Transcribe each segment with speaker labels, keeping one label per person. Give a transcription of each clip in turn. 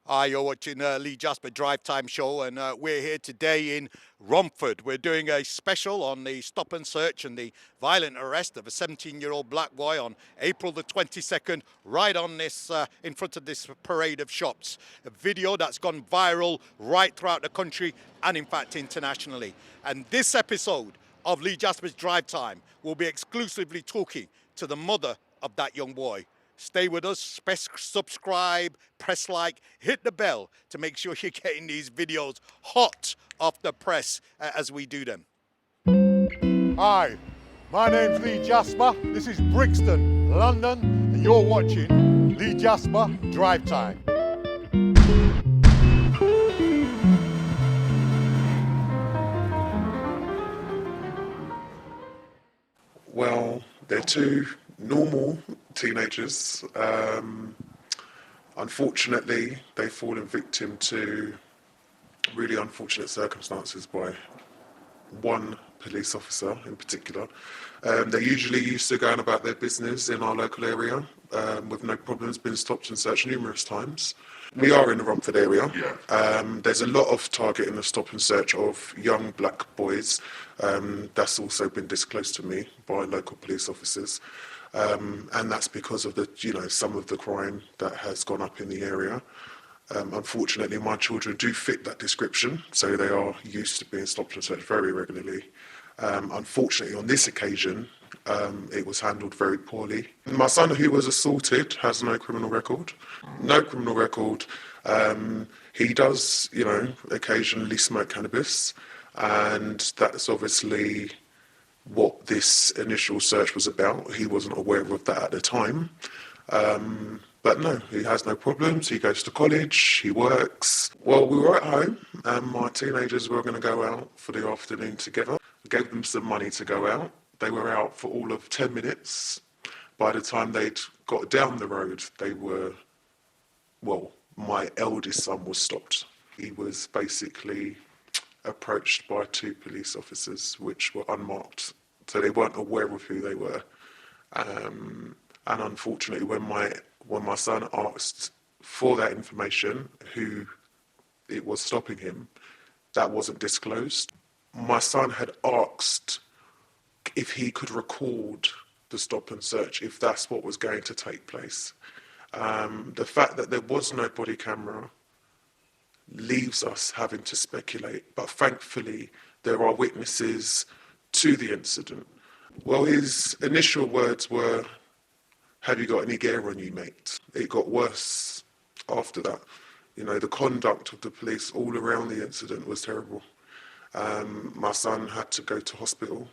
Speaker 1: Hi, you're watching Lee Jasper Drive Time Show, and we're here today in Romford. We're doing a special on the stop and search and the violent arrest of a 17-year-old black boy on April the 22nd, right on this, in front of this parade of shops. A video that's gone viral right throughout the country and, in fact, internationally. And this episode of Lee Jasper's Drive Time will be exclusively talking to the mother of that young boy. Stay with us, subscribe, press like, hit the bell to make sure you're getting these videos hot off the press as we do them. Hi, my name's Lee Jasper. This is Brixton, London, and you're watching Lee Jasper Drive Time.
Speaker 2: Well, they're two normal teenagers. Unfortunately, they've fallen victim to really unfortunate circumstances by one police officer in particular. They're usually used to going about their business in our local area with no problems, been stopped and searched numerous times. We are in the Romford area. There's a lot of targeting and stop and search of young black boys. That's also been disclosed to me by local police officers. And that's because of some of the crime that has gone up in the area. Unfortunately, my children do fit that description, so they are used to being stopped and searched very regularly. Unfortunately, on this occasion, it was handled very poorly. My son, who was assaulted, has no criminal record. No criminal record. He does, occasionally smoke cannabis, and that's obviously what this initial search was about. He wasn't aware of that at the time. But no, he has no problems. He goes to college, he works. Well, we were at home, and my teenagers were going to go out for the afternoon together. I gave them some money to go out. They were out for all of 10 minutes. By the time they'd got down the road, my eldest son was stopped. He was basically approached by two police officers, which were unmarked, so they weren't aware of who they were. And unfortunately, when my son asked for that information, who it was stopping him, that wasn't disclosed. My son had asked if he could record the stop and search, if that's what was going to take place. The fact that there was no body camera leaves us having to speculate, but thankfully there are witnesses to the incident. Well, his initial words were, "Have you got any gear on you, mate?" It got worse after that. The conduct of the police all around the incident was terrible. My son had to go to hospital.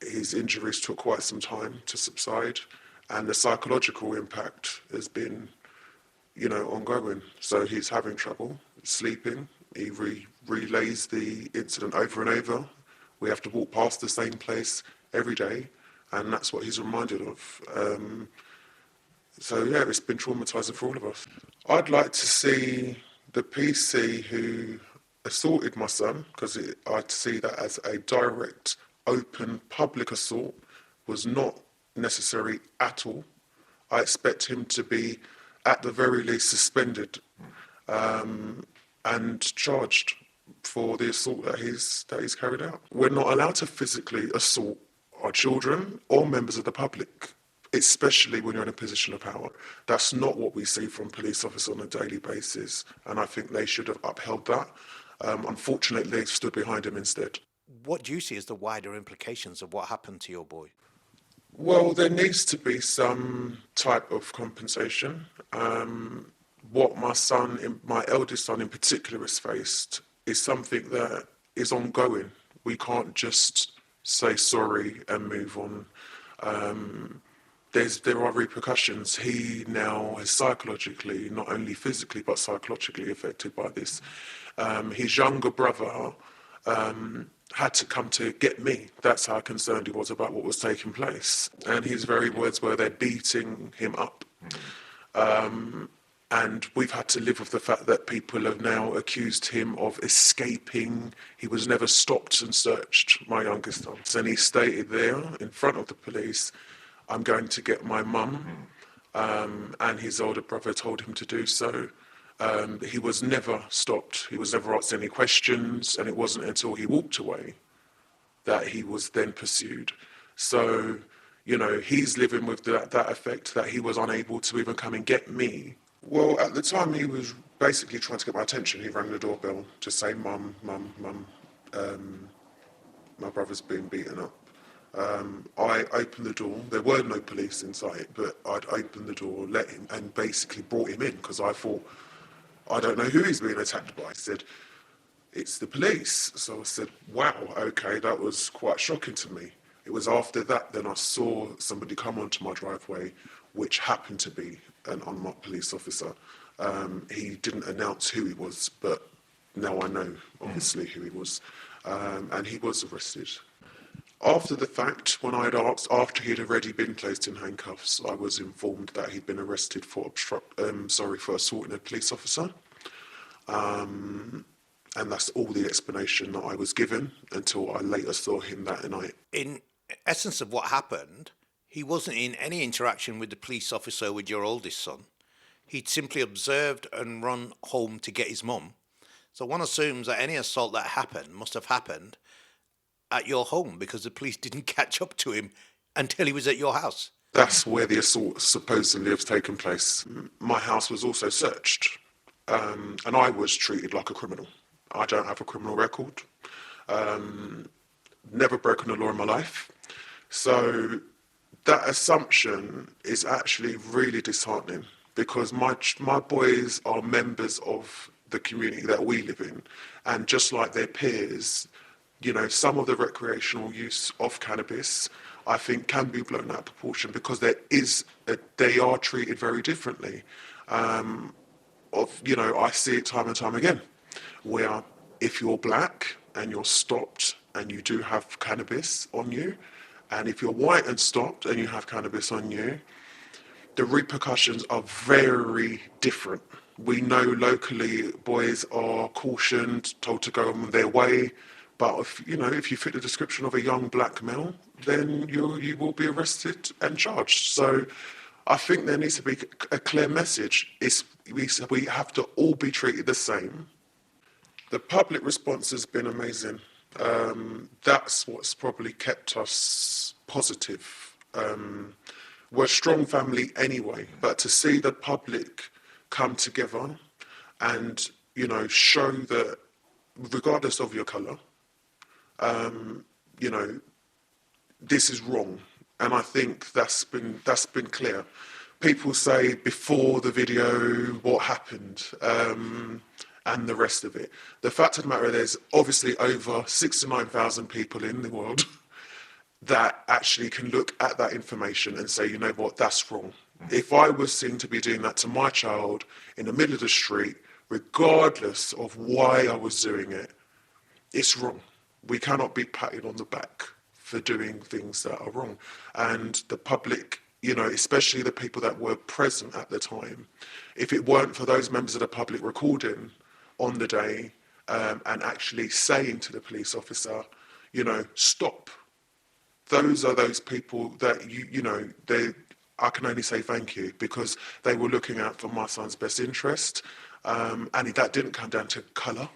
Speaker 2: His injuries took quite some time to subside, and the psychological impact has been, ongoing. So he's having trouble sleeping. He relays the incident over and over. We have to walk past the same place every day, and that's what he's reminded of. It's been traumatising for all of us. I'd like to see the PC who assaulted my son, because I'd see that as a direct, open, public assault, was not necessary at all. I expect him to be, at the very least, suspended and charged for the assault that he's carried out. We're not allowed to physically assault our children or members of the public, especially when you're in a position of power. That's not what we see from police officers on a daily basis, and I think they should have upheld that. Unfortunately, they stood behind him instead.
Speaker 1: What do you see as the wider implications of what happened to your boy?
Speaker 2: Well, there needs to be some type of compensation. What my eldest son in particular has faced is something that is ongoing. We can't just say sorry and move on. There are repercussions. He now is psychologically, not only physically, but psychologically affected by this. His younger brother had to come to get me. That's how concerned he was about what was taking place. And his very words were, they're beating him up. And we've had to live with the fact that people have now accused him of escaping. He was never stopped and searched, my youngest son. And he stated there in front of the police, "I'm going to get my mum," and his older brother told him to do so. He was never stopped. He was never asked any questions, and it wasn't until he walked away that he was then pursued. So, he's living with that effect that he was unable to even come and get me. Well, at the time, he was basically trying to get my attention. He rang the doorbell to say, "Mum, mum, mum, my brother's been beaten up." I opened the door. There were no police in sight, but I'd opened the door, let him, and basically brought him in because I thought, I don't know who he's being attacked by. He said, "It's the police." So I said, "Wow, okay, that was quite shocking to me." It was after that then I saw somebody come onto my driveway, which happened to be an unmarked police officer. He didn't announce who he was, but now I know, obviously, who he was. And he was arrested. After the fact, when I had asked, after he had already been placed in handcuffs, I was informed that he'd been arrested for assaulting a police officer. And that's all the explanation that I was given until I later saw him that night.
Speaker 1: In essence of what happened, he wasn't in any interaction with the police officer with your oldest son. He'd simply observed and run home to get his mum. So one assumes that any assault that happened must have happened at your home because the police didn't catch up to him until he was at your house.
Speaker 2: That's where the assault supposedly has taken place. My house was also searched, and I was treated like a criminal. I don't have a criminal record. Never broken the law in my life. So that assumption is actually really disheartening because my boys are members of the community that we live in, and just like their peers, some of the recreational use of cannabis, I think, can be blown out of proportion because they are treated very differently. I see it time and time again, where if you're black and you're stopped and you do have cannabis on you, and if you're white and stopped and you have cannabis on you, the repercussions are very different. We know locally boys are cautioned, told to go on their way, but if you fit the description of a young black male, then you will be arrested and charged. So I think there needs to be a clear message. We have to all be treated the same. The public response has been amazing. That's what's probably kept us positive. We're a strong family anyway, but to see the public come together and, show that regardless of your colour, this is wrong. And I think that's been clear. People say before the video what happened, and the rest of it. The fact of the matter is there's obviously over 69,000 people in the world that actually can look at that information and say, you know what, that's wrong. If I was seen to be doing that to my child in the middle of the street, regardless of why I was doing it, it's wrong. We cannot be patted on the back for doing things that are wrong. And the public, especially the people that were present at the time, if it weren't for those members of the public recording on the day and actually saying to the police officer, stop. Those are those people that, I can only say thank you because they were looking out for my son's best interest. And that didn't come down to colour,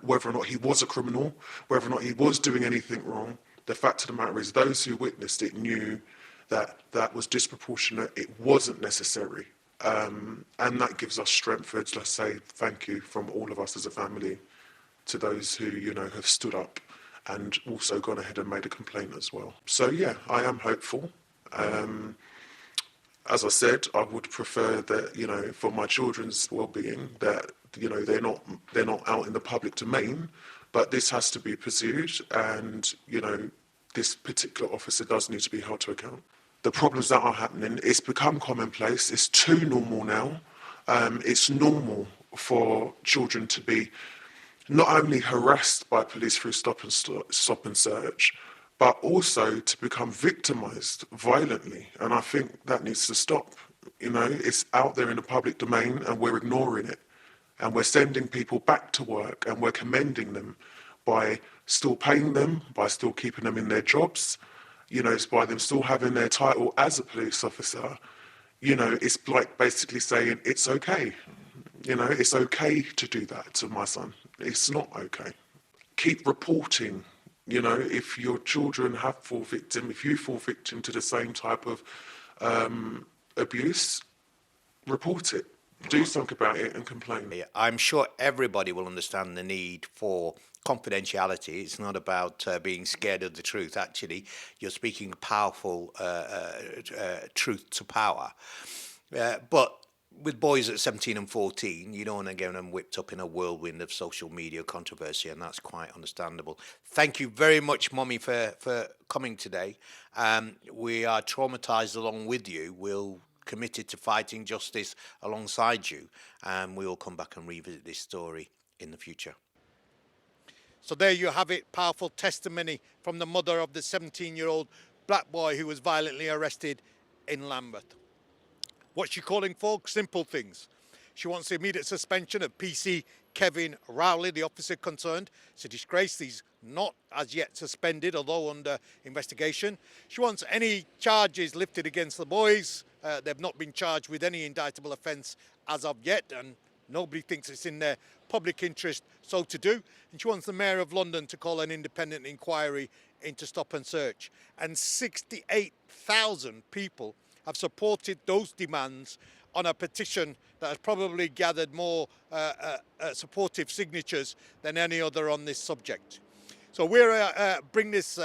Speaker 2: whether or not he was a criminal, whether or not he was doing anything wrong. The fact of the matter is those who witnessed it knew that that was disproportionate. It wasn't necessary. And that gives us strength. Let's say thank you from all of us as a family to those who, have stood up and also gone ahead and made a complaint as well. So yeah, I am hopeful. As I said, I would prefer that, for my children's well-being, that, they're not out in the public domain, but this has to be pursued and, this particular officer does need to be held to account. The problems that are happening, it's become commonplace, it's too normal now. It's normal for children to be not only harassed by police through stop and search, but also to become victimised violently. And I think that needs to stop. It's out there in the public domain and we're ignoring it. And we're sending people back to work and we're commending them by still paying them, by still keeping them in their jobs. It's by them still having their title as a police officer. It's like basically saying it's okay. You know, it's okay to do that to my son. It's not okay. Keep reporting. You know, if your children have fall victim, if you fall victim to the same type of abuse, report it. Do something about it and complain.
Speaker 1: I'm sure everybody will understand the need for confidentiality. It's not about being scared of the truth. Actually, you're speaking powerful truth to power. But with boys at 17 and 14, you don't want to get them whipped up in a whirlwind of social media controversy, and that's quite understandable. Thank you very much, Mummy, for coming today. We are traumatised along with you. We'll committed to fighting justice alongside you, and we will come back and revisit this story in the future. So there you have it, powerful testimony from the mother of the 17-year-old black boy who was violently arrested in Lambeth. What's she calling for? Simple things. She wants the immediate suspension of PC Kevin Rowley, the officer concerned. It's a disgrace. He's not as yet suspended, although under investigation. She wants any charges lifted against the boys. They've not been charged with any indictable offence as of yet, and nobody thinks it's in their public interest so to do. And she wants the Mayor of London to call an independent inquiry into stop and search. And 68,000 people have supported those demands on a petition that has probably gathered more supportive signatures than any other on this subject. So we're bring this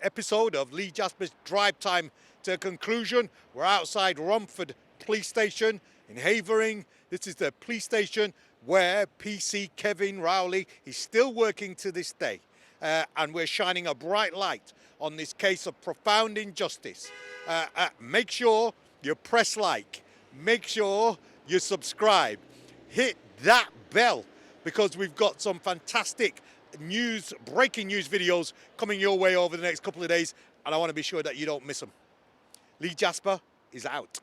Speaker 1: episode of Lee Jasper's Drive Time to a conclusion. We're outside Romford Police Station in Havering. This is the police station where PC Kevin Rowley is still working to this day. And we're shining a bright light on this case of profound injustice. Make sure you press like, make sure you subscribe, hit that bell, because we've got some fantastic news, breaking news videos coming your way over the next couple of days, and I want to be sure that you don't miss them. Lee Jasper is out.